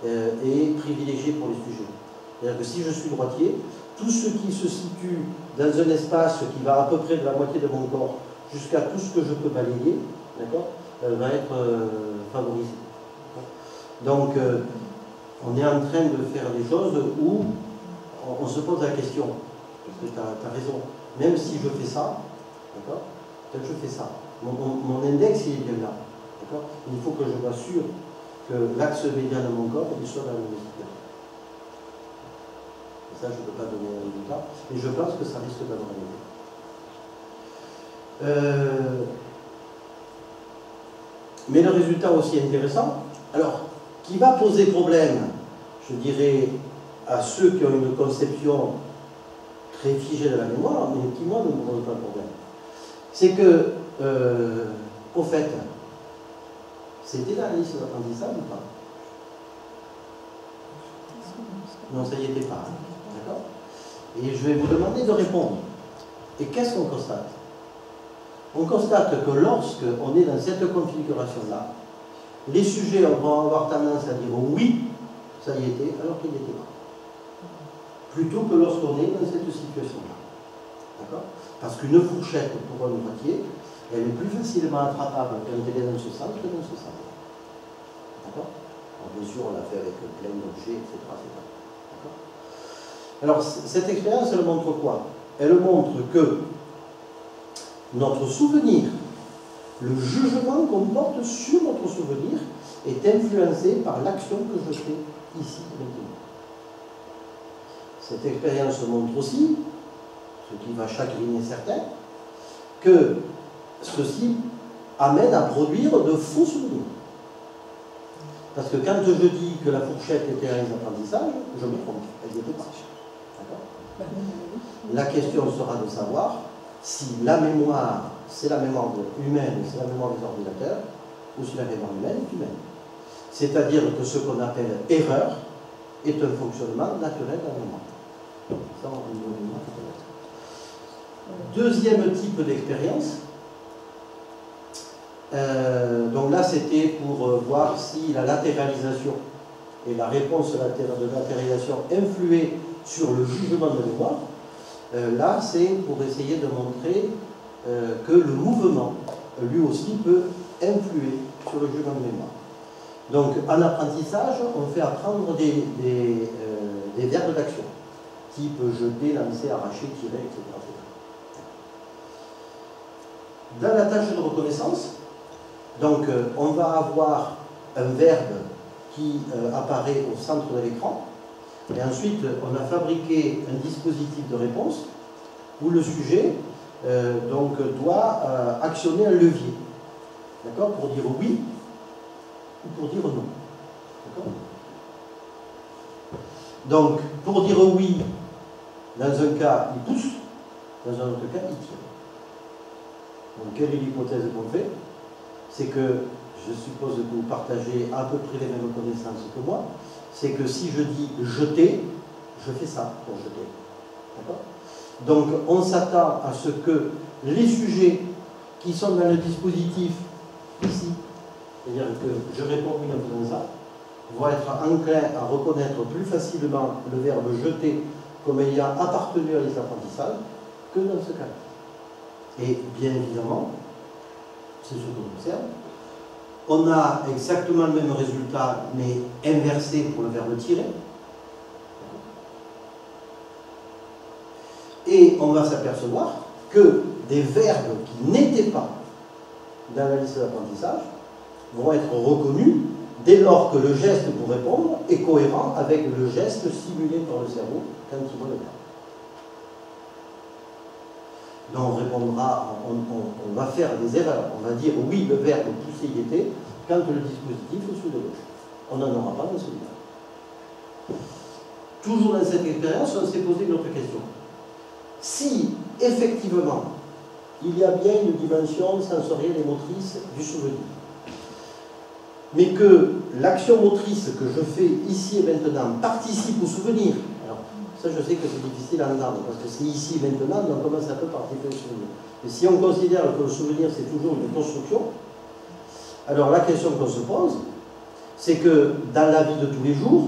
est privilégié pour les sujets. C'est-à-dire que si je suis droitier, tout ce qui se situe dans un espace qui va à peu près de la moitié de mon corps jusqu'à tout ce que je peux balayer, d'accord, va être favorisé. Donc, on est en train de faire des choses où on se pose la question, parce que tu as raison, même si je fais ça, d'accord, peut-être je fais ça, mon index il est bien là, d'accord, il faut que je m'assure que l'axe médian de mon corps il soit dans la même situation. Ça, je ne peux pas donner un résultat, mais je pense que ça risque d'avoir un effet. Mais le résultat aussi intéressant, alors, qui va poser problème, je dirais, à ceux qui ont une conception très figée de la mémoire, mais qui, moi, ne me pose pas de problème. C'est que, au fait, c'était dans la liste d'apprentissage ou pas? Non, ça y était pas. D'accord? Et je vais vous demander de répondre. Et qu'est-ce qu'on constate? On constate que lorsqu'on est dans cette configuration-là, les sujets vont avoir tendance à dire oui, ça y était, alors qu'il n'était pas. Plutôt que lorsqu'on est dans cette situation-là. D'accord? Parce qu'une fourchette pour un droitier, elle est plus facilement attrapable quand elle est dans ce sens que dans ce sens. D'accord? Bien sûr, on l'a fait avec plein d'objets, etc. D'accord? Alors, cette expérience, elle montre quoi? Elle montre que notre souvenir, le jugement qu'on porte sur notre souvenir, est influencé par l'action que je fais ici maintenant. Cette expérience montre aussi, ce qui va chagriner certains, que ceci amène à produire de faux souvenirs. Parce que quand je dis que la fourchette était un apprentissage, je me trompe, elle n'y était pas. La question sera de savoir si la mémoire, c'est la mémoire humaine, c'est la mémoire des ordinateurs, ou si la mémoire humaine est humaine. C'est-à-dire que ce qu'on appelle erreur est un fonctionnement naturel de la mémoire. Ça, on peut le dire. Deuxième type d'expérience. Donc là, c'était pour voir si la latéralisation et la réponse de latéralisation influaient sur le jugement de mémoire. Là, c'est pour essayer de montrer que le mouvement, lui aussi, peut influer sur le jugement de mémoire. Donc, en apprentissage, on fait apprendre des verbes d'action, type jeter, lancer, arracher, tirer, etc. Dans la tâche de reconnaissance, donc, on va avoir un verbe qui apparaît au centre de l'écran. Et ensuite, on a fabriqué un dispositif de réponse où le sujet donc, doit actionner un levier. D'accord? Pour dire oui ou pour dire non. D'accord? Donc, pour dire oui, dans un cas, il pousse, dans un autre cas, il tire. Donc, quelle est l'hypothèse qu'on fait? C'est que, je suppose que vous partagez à peu près les mêmes connaissances que moi, c'est que si je dis jeter, je fais ça pour jeter. D'accord? Donc, on s'attend à ce que les sujets qui sont dans le dispositif ici, c'est-à-dire que je réponds oui en faisant ça, vont être enclins à reconnaître plus facilement le verbe jeter comme ayant appartenu à les apprentissages que dans ce cas-là. Et bien évidemment, c'est ce qu'on observe, on a exactement le même résultat, mais inversé pour le verbe tirer. Et on va s'apercevoir que des verbes qui n'étaient pas dans la liste d'apprentissage vont être reconnus dès lors que le geste pour répondre est cohérent avec le geste simulé par le cerveau quand il voit le verbe. Donc on répondra, on va faire des erreurs. On va dire oui, le verbe pousser y était quand le dispositif est sous de gauche. On n'en aura pas dans celui-là. Toujours dans cette expérience, on s'est posé une autre question. Si, effectivement, il y a bien une dimension sensorielle et motrice du souvenir, mais que l'action motrice que je fais ici et maintenant participe au souvenir, alors ça je sais que c'est difficile à entendre, parce que c'est ici et maintenant, donc comment ça peut participer au souvenir? Mais si on considère que le souvenir c'est toujours une construction, alors la question qu'on se pose, c'est que dans la vie de tous les jours,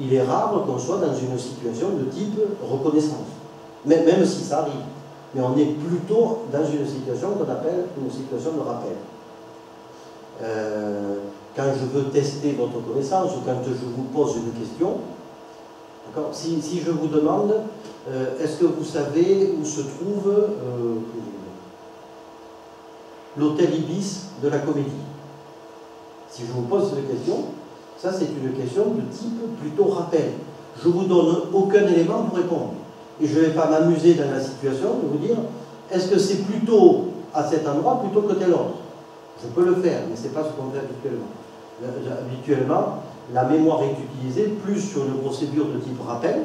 il est rare qu'on soit dans une situation de type reconnaissance. Même si ça arrive. Mais on est plutôt dans une situation qu'on appelle une situation de rappel. Quand je veux tester votre connaissance ou quand je vous pose une question, si je vous demande, est-ce que vous savez où se trouve l'hôtel Ibis de la Comédie? Si je vous pose cette question, ça c'est une question de type plutôt rappel. Je ne vous donne aucun élément pour répondre. Et je ne vais pas m'amuser dans la situation de vous dire, est-ce que c'est plutôt à cet endroit plutôt que tel autre? Je peux le faire, mais ce n'est pas ce qu'on fait habituellement. Habituellement, la mémoire est utilisée plus sur une procédure de type rappel.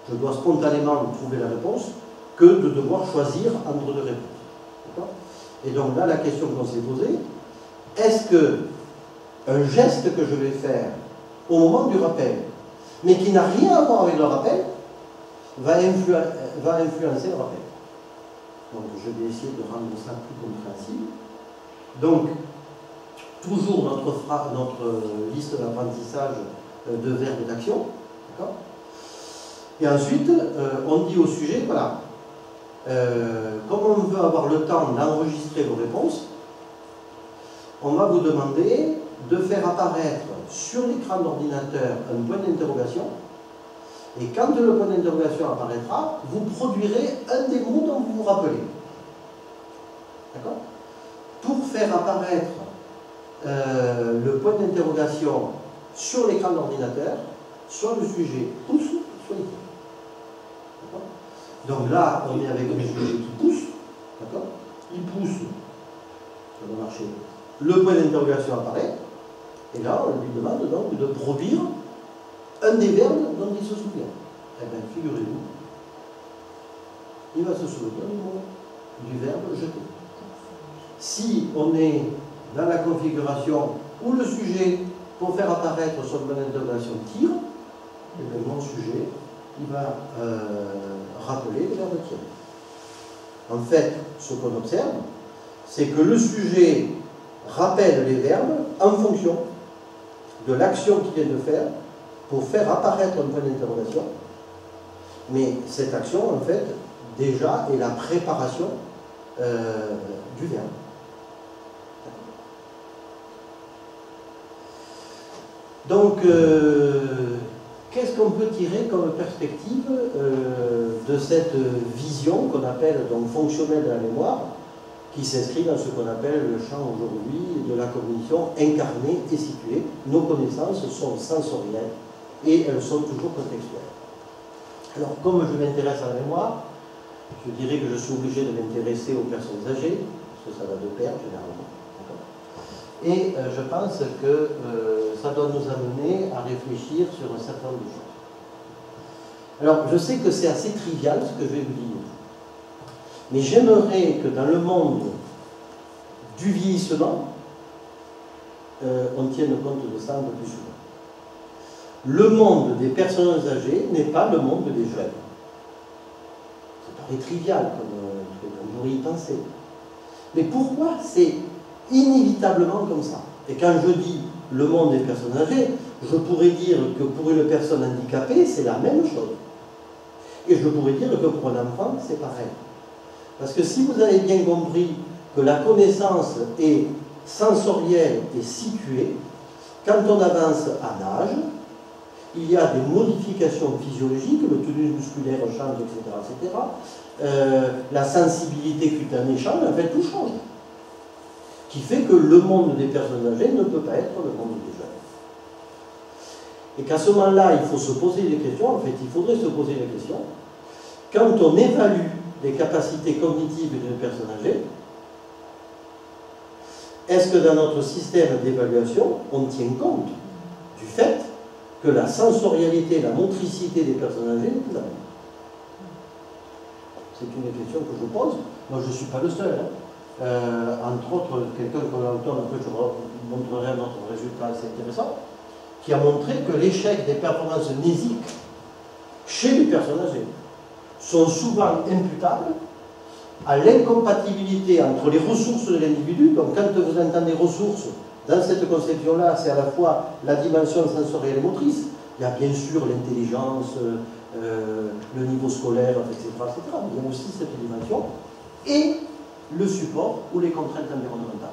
Je dois spontanément trouver la réponse que de devoir choisir entre deux réponses. Et donc là, la question qu'on s'est posée, est-ce qu'un geste que je vais faire au moment du rappel, mais qui n'a rien à voir avec le rappel, va influencer le rappel? Donc je vais essayer de rendre ça plus compréhensible. Donc, toujours notre liste d'apprentissage de verbes d'action. Et ensuite, on dit au sujet, voilà, comme on veut avoir le temps d'enregistrer vos réponses, on va vous demander de faire apparaître sur l'écran d'ordinateur un point d'interrogation. Et quand le point d'interrogation apparaîtra, vous produirez un des mots dont vous vous rappelez. D'accord? Pour faire apparaître le point d'interrogation sur l'écran d'ordinateur, soit le sujet pousse, soit il tire. Donc là, on est avec un sujet qui pousse. D'accord? Il pousse, ça va marcher. Le point d'interrogation apparaît, et là, on lui demande donc de produire un des verbes dont il se souvient. Eh bien, figurez-vous, il va se souvenir du verbe jeter. Si on est dans la configuration où le sujet, pour faire apparaître son point d'interrogation, tire, eh bien, mon sujet, il va rappeler le verbe tirer. En fait, ce qu'on observe, c'est que le sujet rappelle les verbes en fonction de l'action qu'il vient de faire pour faire apparaître un point d'interrogation. Mais cette action, en fait, déjà est la préparation du verbe. Donc, qu'est-ce qu'on peut tirer comme perspective de cette vision qu'on appelle donc fonctionnelle de la mémoire, qui s'inscrit dans ce qu'on appelle le champ aujourd'hui de la cognition incarnée et située? Nos connaissances sont sensorielles et elles sont toujours contextuelles. Alors, comme je m'intéresse à la mémoire, je dirais que je suis obligé de m'intéresser aux personnes âgées, parce que ça va de pair généralement. Et je pense que ça doit nous amener à réfléchir sur un certain nombre de choses. Alors, je sais que c'est assez trivial ce que je vais vous dire, mais j'aimerais que dans le monde du vieillissement, on tienne compte de ça un peu plus souvent. Le monde des personnes âgées n'est pas le monde des jeunes. Ça paraît trivial, comme on pourrait y penser. Mais pourquoi c'est inévitablement comme ça? Et quand je dis le monde des personnes âgées, je pourrais dire que pour une personne handicapée, c'est la même chose. Et je pourrais dire que pour un enfant, c'est pareil. Parce que si vous avez bien compris que la connaissance est sensorielle et située, quand on avance à l'âge, il y a des modifications physiologiques, le tonus musculaire change, etc., la sensibilité cutanée change, en fait tout change. Qui fait que le monde des personnes âgées ne peut pas être le monde des jeunes. Et qu'à ce moment-là, il faut se poser des questions, en fait, il faudrait se poser la question, quand on évalue les capacités cognitives d'une personne âgée, est-ce que dans notre système d'évaluation, on tient compte du fait que la sensorialité, la motricité des personnes âgées n'est plus la même? C'est une question que je pose. Moi, je ne suis pas le seul. Entre autres, quelqu'un qu'on a autant, après je vous montrerai un autre résultat assez intéressant, qui a montré que l'échec des performances nésiques chez les personnes âgées sont souvent imputables à l'incompatibilité entre les ressources de l'individu. Donc quand vous entendez ressources, dans cette conception-là, c'est à la fois la dimension sensorielle et motrice. Il y a bien sûr l'intelligence, le niveau scolaire, etc., etc. Mais il y a aussi cette dimension. Et le support ou les contraintes environnementales.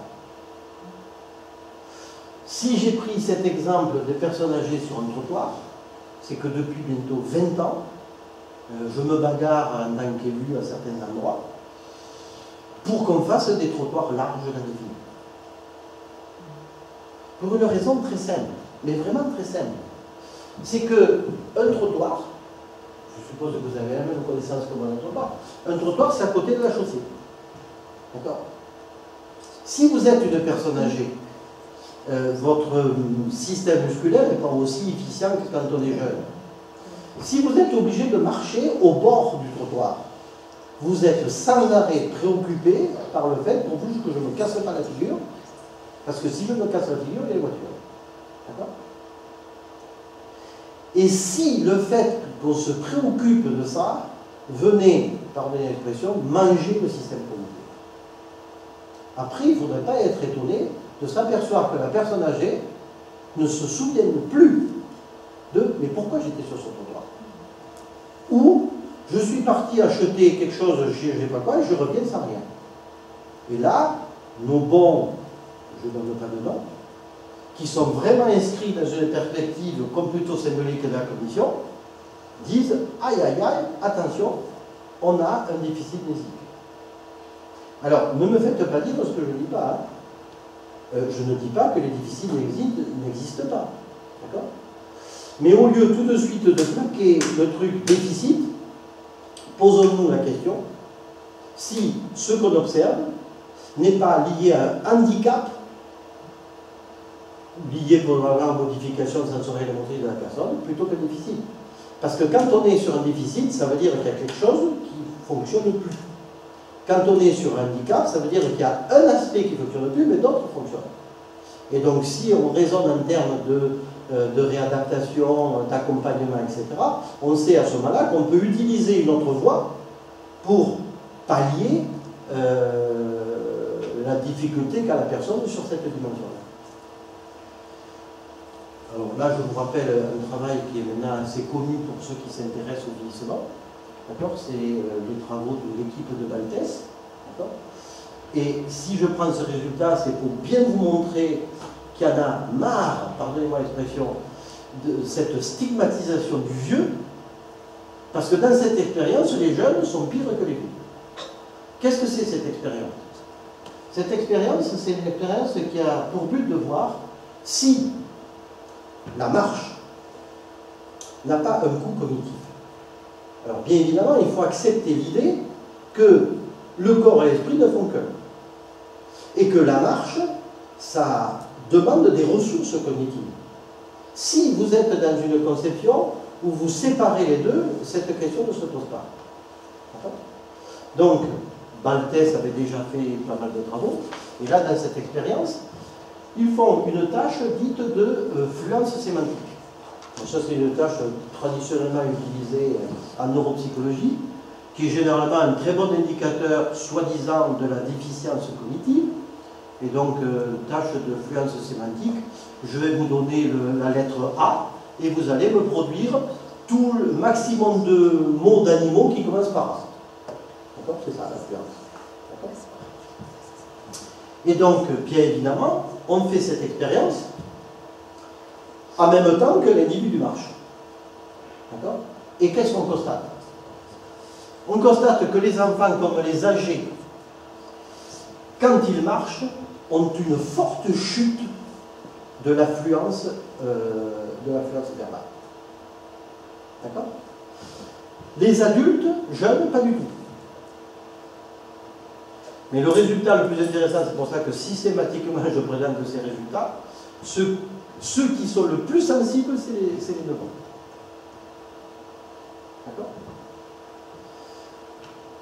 Si j'ai pris cet exemple des personnes âgées sur un trottoir, c'est que depuis bientôt 20 ans, je me bagarre en tant qu'élu à certains endroits pour qu'on fasse des trottoirs larges dans les villes. Pour une raison très simple, mais vraiment très simple. C'est qu'un trottoir, je suppose que vous avez la même connaissance que moi d'un trottoir, c'est à côté de la chaussée. D'accord? Si vous êtes une personne âgée, votre système musculaire n'est pas aussi efficient que quand on est jeune. Si vous êtes obligé de marcher au bord du trottoir, vous êtes sans arrêt préoccupé par le fait, pour vous, que je ne me casse pas la figure, parce que si je me casse la figure, il y a les voitures. D'accord? Et si le fait qu'on se préoccupe de ça venait, pardonnez l'expression, manger le système cognitif. Après, il ne faudrait pas être étonné de s'apercevoir que la personne âgée ne se souvienne plus de « mais pourquoi j'étais sur ce trottoir ?» Ou « je suis parti acheter quelque chose, je ne sais pas quoi, et je reviens sans rien. » Et là, nos bons, je ne donne pas de nom, qui sont vraiment inscrits dans une perspective computo-symbolique de la cognition, disent « aïe, aïe, aïe, attention, on a un déficit nésique. » Alors, ne me faites pas dire ce que je ne dis pas. Hein. Je ne dis pas que les déficits n'existent pas. D'accord? Mais au lieu tout de suite de bloquer le truc déficit, posons-nous la question si ce qu'on observe n'est pas lié à un handicap, lié probablement à la modification sensorielle et motrice de la personne, plutôt qu'un déficit. Parce que quand on est sur un déficit, ça veut dire qu'il y a quelque chose qui ne fonctionne plus. Quand on est sur un handicap, ça veut dire qu'il y a un aspect qui ne fonctionne plus, mais d'autres fonctionnent. Et donc, si on raisonne en termes de réadaptation, d'accompagnement, etc., on sait à ce moment-là qu'on peut utiliser une autre voie pour pallier la difficulté qu'a la personne sur cette dimension-là. Alors là, je vous rappelle un travail qui est maintenant assez connu pour ceux qui s'intéressent au vieillissement. D'accord? C'est les travaux de l'équipe de Baltes. D'accord? Et si je prends ce résultat, c'est pour bien vous montrer qu'il y en a marre, pardonnez-moi l'expression, de cette stigmatisation du vieux, parce que dans cette expérience, les jeunes sont pires que les vieux. Qu'est-ce que c'est cette expérience? Cette expérience, c'est une expérience qui a pour but de voir si la marche n'a pas un coût cognitif. Alors bien évidemment, il faut accepter l'idée que le corps et l'esprit ne font qu'un. Et que la marche, ça demande des ressources cognitives. Si vous êtes dans une conception où vous séparez les deux, cette question ne se pose pas. Donc, Baltes avait déjà fait pas mal de travaux, et là, dans cette expérience, ils font une tâche dite de fluence sémantique. Donc ça, c'est une tâche traditionnellement utilisée en neuropsychologie, qui est généralement un très bon indicateur, soi-disant, de la déficience cognitive. Et donc, tâche de fluence sémantique, je vais vous donner la lettre A, et vous allez me produire tout le maximum de mots d'animaux qui commencent par A. D'accord? C'est ça, la fluence. Et donc, bien évidemment, on fait cette expérience en même temps que l'individu marche. D'accord? Et qu'est-ce qu'on constate? On constate que les enfants, comme les âgés, quand ils marchent, ont une forte chute de la fluence verbale. D'accord? Les adultes, jeunes, pas du tout. Mais le résultat le plus intéressant, c'est pour ça que systématiquement je présente ces résultats, ceux qui sont le plus sensibles, c'est les 9 ans. D'accord?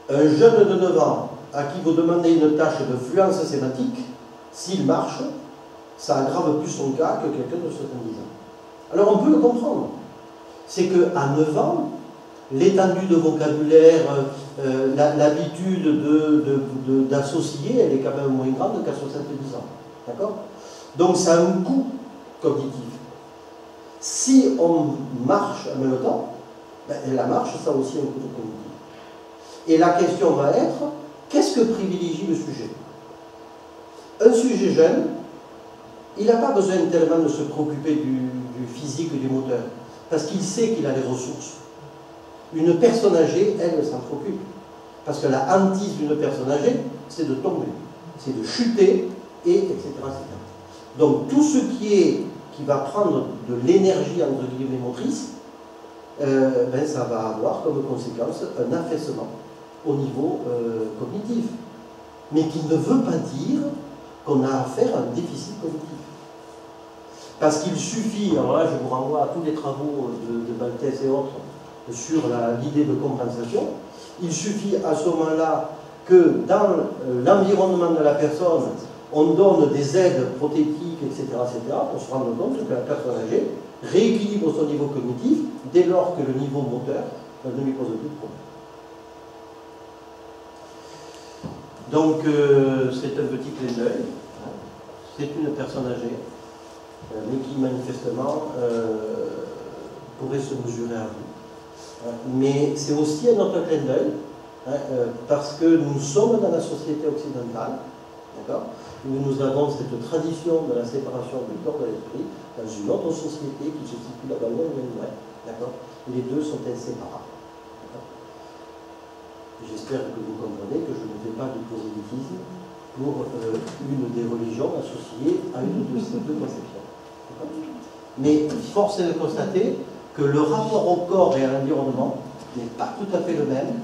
Un jeune de 9 ans à qui vous demandez une tâche de fluence sémantique, s'il marche, ça aggrave plus son cas que quelqu'un de 70 ans. Alors on peut le comprendre. C'est qu'à 9 ans, l'étendue de vocabulaire, l'habitude d'associer, elle est quand même moins grande qu'à 70 ans. D'accord? Donc ça a un coût cognitif. Si on marche en même temps, ben, la marche, ça a aussi un coût cognitif. Et la question va être, qu'est-ce que privilégie le sujet? Un sujet jeune, il n'a pas besoin tellement de se préoccuper du physique et du moteur, parce qu'il sait qu'il a les ressources. Une personne âgée, elle s'en préoccupe. Parce que la hantise d'une personne âgée, c'est de tomber, c'est de chuter, et etc., etc. Donc tout ce qui va prendre de l'énergie entre guillemets motrice, ben, ça va avoir comme conséquence un affaissement au niveau cognitif. Mais qui ne veut pas dire qu'on a affaire à un déficit cognitif. Parce qu'il suffit, alors là je vous renvoie à tous les travaux de Baltes et autres, sur l'idée de compensation, il suffit à ce moment-là que dans l'environnement de la personne, on donne des aides prothétiques, etc., pour se rendre compte que la personne âgée rééquilibre son niveau cognitif dès lors que le niveau moteur ne lui pose plus de problème. Donc, c'est un petit clin d'œil. C'est une personne âgée, mais qui manifestement pourrait se mesurer à vous. Mais c'est aussi un autre clin d'œil, parce que nous sommes dans la société occidentale, où nous avons cette tradition de la séparation du corps de l'esprit dans une autre société qui se situe là-bas loin, d'accord. Les deux sont inséparables. J'espère que vous comprenez que je ne fais pas du prosélytisme pour une des religions associées à une de ces deux conceptions. Mais force est de constater que le rapport au corps et à l'environnement n'est pas tout à fait le même,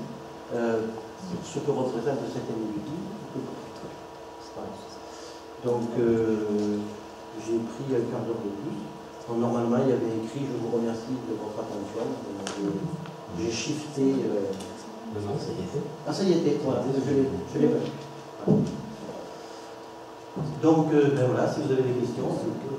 ce que représente cet individu. Donc, j'ai pris un quart d'heure de plus. Donc, normalement, il y avait écrit « Je vous remercie de votre attention ». J'ai shifté. Non, ça y était. Ah, ça y était, voilà, je l'ai pas vu. Donc, ben voilà, si vous avez des questions, c'est que